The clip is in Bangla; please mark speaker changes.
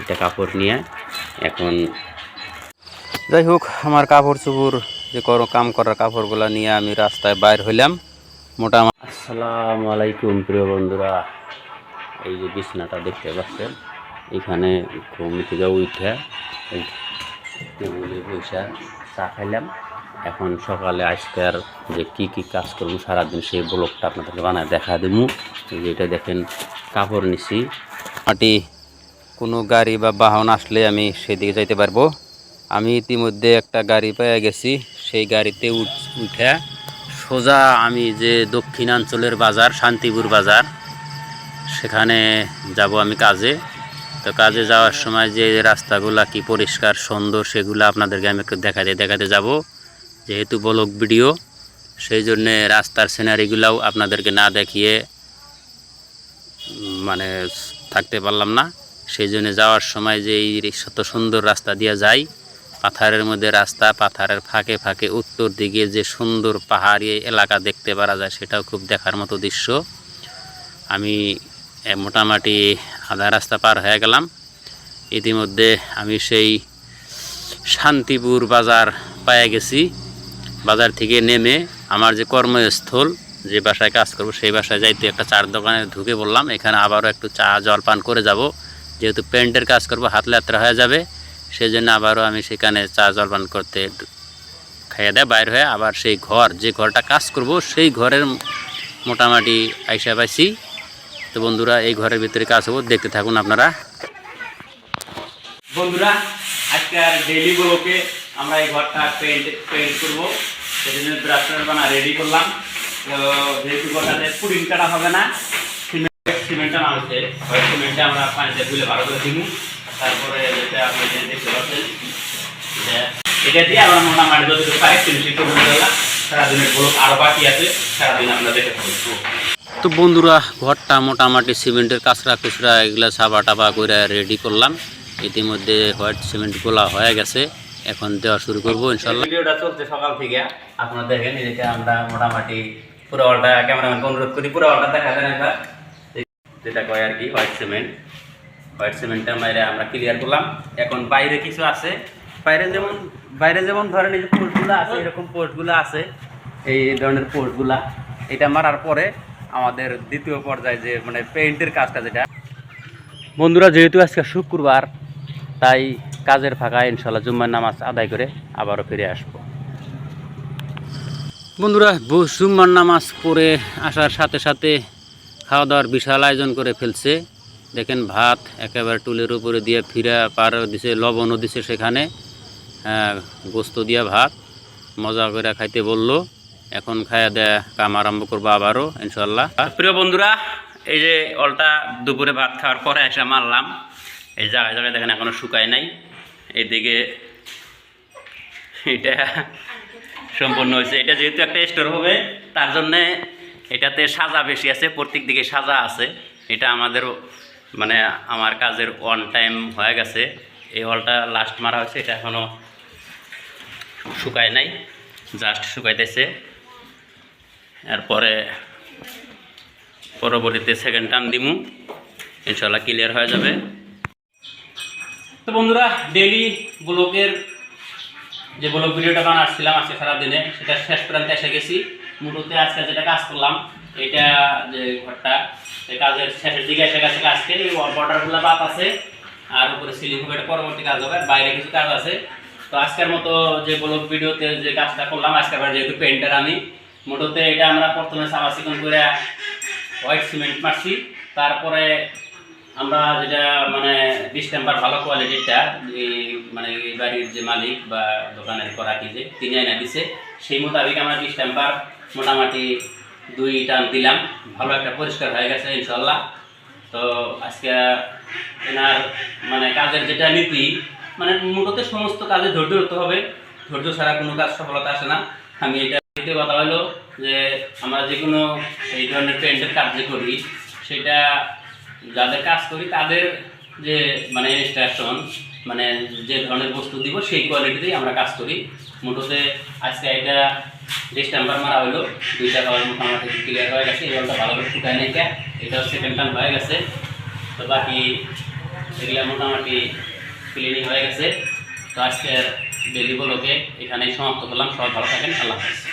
Speaker 1: এটা কাপড় নিয়ে এখন যাই হোক আমার কাপড় চোপড় যে কাম করার কাপড়গুলো নিয়ে আমি রাস্তায় বাইর হইলাম মোটামুটি। আসসালামু আলাইকুম প্রিয় বন্ধুরা, এই যে বিছানাটা দেখতে পাচ্ছেন, এখানে ঘুম থেকে উঠে টেবিলে বসে চা খাইলাম। এখন সকালে আজকের যে কি কি কাজ করবো সারাদিন সেই ব্লগটা আপনাদেরকে বানায় দেখা দেবো। যেটা দেখেন কাপড় নিছি, মাটি কোনো গাড়ি বা বাহন আসলে আমি সেদিকে যাইতে পারবো। আমি ইতিমধ্যে একটা গাড়ি পেয়ে গেছি, সেই গাড়িতে উঠে সোজা আমি যে দক্ষিণাঞ্চলের বাজার শান্তিপুর বাজার সেখানে যাব আমি কাজে। তো কাজে যাওয়ার সময় যে রাস্তাগুলা কি পরিষ্কার সুন্দর সেগুলো আপনাদেরকে আমি একটু দেখাতে যাব। যেহেতু ব্লগ ভিডিও, সেই জন্যে রাস্তার সিনারিগুলাও আপনাদেরকে না দেখিয়ে মানে থাকতে পারলাম না। সেই জন্য যাওয়ার সময় যে এই শত সুন্দর রাস্তা দিয়ে যাই, পাথরের মধ্যে রাস্তা, পাথরের ফাঁকে ফাঁকে উত্তর দিকে যে সুন্দর পাহাড়ি এলাকা দেখতে পারা যায়, সেটাও খুব দেখার মতো দৃশ্য। আমি মোটামুটি আধা রাস্তা পার হয়ে গেলাম। ইতিমধ্যে আমি সেই শান্তিপুর বাজার পেয়ে গেছি। বাজার থেকে নেমে আমার যে কর্মস্থল, যে বাসায় কাজ করব সেই বাসায় যাইতে একটা চার দোকানে ঢুকে পড়লাম। এখানে আবারও একটু চা জলপান করে যাব, যেহেতু পেন্টের কাজ করব, হাত যাত্রা হয়ে যাবে। সেই জন্য আবারও আমি সেখানে চা জলপান করতে খাইয়ে দেয় বাইর হয়ে আবার সেই ঘর, যে ঘরটা কাজ করব সেই ঘরের মোটামুটি আইসা পাইছি। তো বন্ধুরা, এই ঘরের ভিতরে কাজ হবো, দেখতে থাকুন আপনারা। বন্ধুরা, আজকে আর ডেইলি ব্লকে আমরা এই ঘরটা পেন্ট করবো, সেই জন্য ব্রাশটার বানা রেডি করলাম। তো যেহেতু ঘরটাতে পুডিং কাটা হবে না, সিমেন্টটা না হচ্ছে, হোয়াইট সিমেন্টটা আমরা পানিতে ধুলে ভালো করে দিব। তারপরে যেটা আপনি দেখতে পাচ্ছেন, এটা দিয়ে আমরা মোটামুটি যতটুকু পাই ফিনিশিং করে দিলাম। সারাদিনের ব্লক আরও বাকি আছে, সারাদিন আমরা দেখে থাকবো। তো বন্ধুরা, ঘরটা মোটামুটি সিমেন্টের কাঁচরা কুচরা এগুলো সাবা টাবা করে রেডি করলাম। ইতিমধ্যে হোয়াইট সিমেন্ট গোলা হয়ে গেছে, এখন দেওয়া শুরু করবো ইনশাল্লাহ। ভিডিওটা চলছে সকাল থেকে, আপনারা দেখেন। এদিকে আমরা মোটামুটি পুরো ওয়ালটা ক্যামেরাম্যানকে অনুরোধ করি পুরো ওয়ালটা দেখা যায় না, যেটা কয় আর কি হোয়াইট সিমেন্টটা মাইরে আমরা ক্লিয়ার করলাম। এখন বাইরে কিছু আছে, বাইরে যেমন ধরেন এই যে পোস্টগুলো আছে, এরকম পোস্টগুলো আছে, এই ধরনের পোস্টগুলা। এটা মারার পরে আমাদের দ্বিতীয় পর্যায়ে যে মানে পেইন্টের কাজটা, যেটা বন্ধুরা যেহেতু আজকে শুক্রবার, তাই কাজের ফাঁকা ইনশাল্লাহ জুম্মার নামাজ আদায় করে আবারও ফিরে আসবো। বন্ধুরা, জুম্মার নামাজ পড়ে আসার সাথে সাথে খাওয়া দাওয়ার বিশাল আয়োজন করে ফেলছে। দেখেন ভাত একেবারে টুলের উপরে দিয়ে ফিরা পার দিছে, লবণও দিছে সেখানে, গোস্ত দিয়া ভাত মজা করে খাইতে বললো। এখন খাইয়া দেয়া কাম আরম্ভ করবো আবারও ইনশাল্লাহ। প্রিয় বন্ধুরা, এই যে অলটা দুপুরে ভাত খাওয়ার পরে এসে মারলাম, এই জায়গায় জায়গায় দেখেন এখনো শুকায় নাই। এইদিকে এটা সম্পূর্ণ হয়েছে। এটা যেহেতু একটা স্টোর হবে, তার জন্যে এটাতে সাজা বেশি আছে, প্রত্যেক দিকে সাজা আছে। এটা আমাদের মানে আমার কাজের অন টাইম হয়ে গেছে। এই হলটা লাস্ট মারা হয়েছে, এটা এখনও শুকায় নাই, জাস্ট শুকাইতেছে। এরপরে পরবর্তীতে সেকেন্ড টান দিমু, ইনশাল্লাহ ক্লিয়ার হয়ে যাবে। তো বন্ধুরা, ডেইলি ব্লগের যে ব্লগ ভিডিওটা বানাচ্ছিলাম আজকে সারাদিনে, সেটা শেষ প্রান্তে এসে গেছি। মূলত আজকে যেটা কাজ করলাম, এটা যে ঘরটা, এই কাজের শেষের দিকে এসে গেছে। আজকে এই বর্ডারগুলো বাদ আছে, আর উপরে সিলিং হবে, এটা পরবর্তী কাজ হবে। বাইরে কিছু কাজ আছে। তো আজকের মতো যে ব্লগ ভিডিওতে যে কাজটা করলাম, আজকে আবার যেহেতু পেন্টার আমি, মোটতে এটা আমরা প্রথমে সাবা চিকন করে হোয়াইট সিমেন্ট মারছি। তারপরে আমরা যেটা মানে ডিস্টেম্পার ভালো কোয়ালিটিটা, মানে এই বাড়ির যে মালিক বা দোকানের করা কি যে তিনি এনে দিছে, সেই মোতাবেক আমরা ডিস্টেম্পার মোটামুটি 2 টান দিলাম। ভালো একটা পরিষ্কার হয়ে গেছে ইনশাল্লাহ। তো আজকে এনার মানে কাজের যেটা নীতি, মানে মূলত সমস্ত কাজে ধৈর্য ধরতে হবে, ধৈর্য ছাড়া কোনো কাজ সফলতা আসে না। আমি এটা দ্বিতীয় কথা হলো যে আমরা যে কোনো এই ধরনের পেন্টের কাজ যে করি, সেটা যাদের কাজ করি তাদের যে মানে ইনস্ট্রাকশন, মানে যে ধরনের বস্তু দিব সেই কোয়ালিটিতেই আমরা কাজ করি। মোটতে আজকে এটা ডিস্টেম্পার মারা হলো, 2টা কালার মোটামুটি ক্লিয়ার হয়ে গেছে। এই জলটা ভালো করে শুকায় নাই, এটাও সেকেন্ড টান হয়ে গেছে। তো বাকি এগুলো মোটামুটি ক্লিনিং হয়ে গেছে। তো আজকের ডেলি ব্লগে এখানেই সমাপ্ত করলাম। সবাই ভালো থাকেন, আল্লাহ হাফেজ।